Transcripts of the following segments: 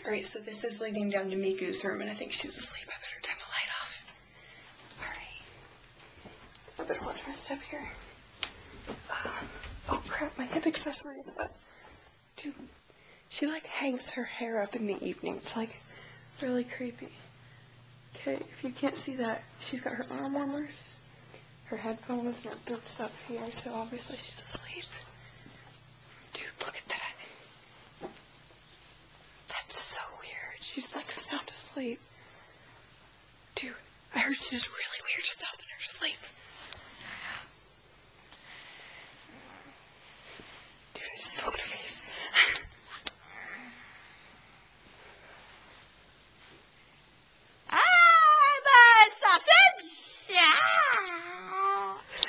Alright, so this is leading down to Miku's room, and I think she's asleep. I better turn the light off. Alright. I better watch my step here. Oh crap, my hip accessory. Dude, she like hangs her hair up in the evening. It's like really creepy. Okay, if you can't see that, she's got her arm warmers, her headphones, and her boots up here, so obviously she's asleep. Dude, look at that. That's so weird. She's like sound asleep. Dude, I heard she does really weird stuff in her sleep. Dude, I just poked her face.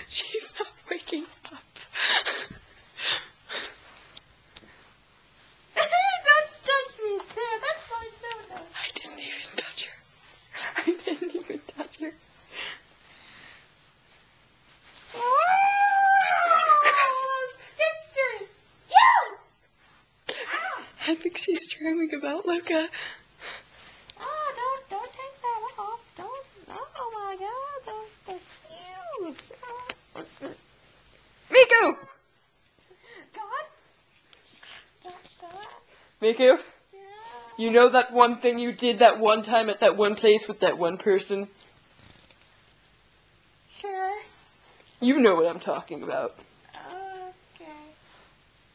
She's not waking up. Don't touch me, there. That's my soda. I didn't even touch her. I didn't even touch her. Sister! You! I think she's dreaming about Luca. Oh, don't take that off. Don't. Oh my God, that's huge. Miku! God? God? Miku? Yeah. You know that one thing you did that one time at that one place with that one person? Sure. You know what I'm talking about. Okay.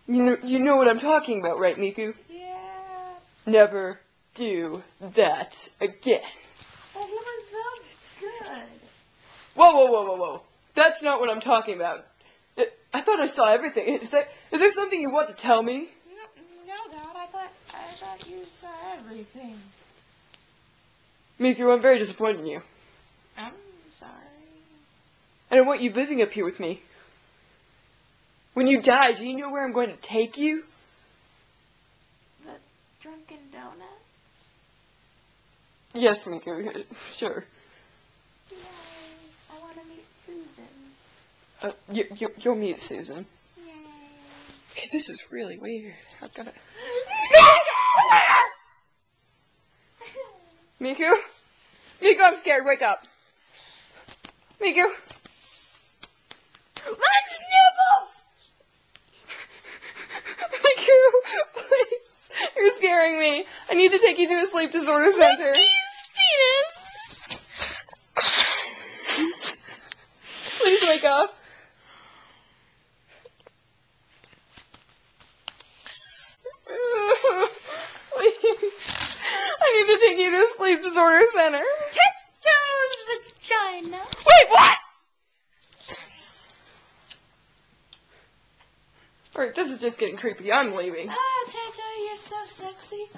You know what I'm talking about, right, Miku? Yeah. Never do that again. Well, he was so good. Whoa. That's not what I'm talking about. I thought I saw everything. Is there something you want to tell me? No, God, I thought you saw everything. Miku, I'm very disappointed in you. I'm sorry. I don't want you living up here with me. When you die, do you know where I'm going to take you? The Dunkin' Donuts? Yes, Miku, sure. Yay, I want to meet Susan. You'll meet Susan. Yay. Okay, this is really weird. I've gotta... Miku? Miku, I'm scared. Wake up. Miku? Let's nibble! Miku, please. You're scaring me. I need to take you to a sleep disorder center. Penis! Please wake up. Please. I need to take you to a sleep disorder center. Tito's vagina. Wait, what? Alright, this is just getting creepy. I'm leaving. Oh, Tito, you're so sexy.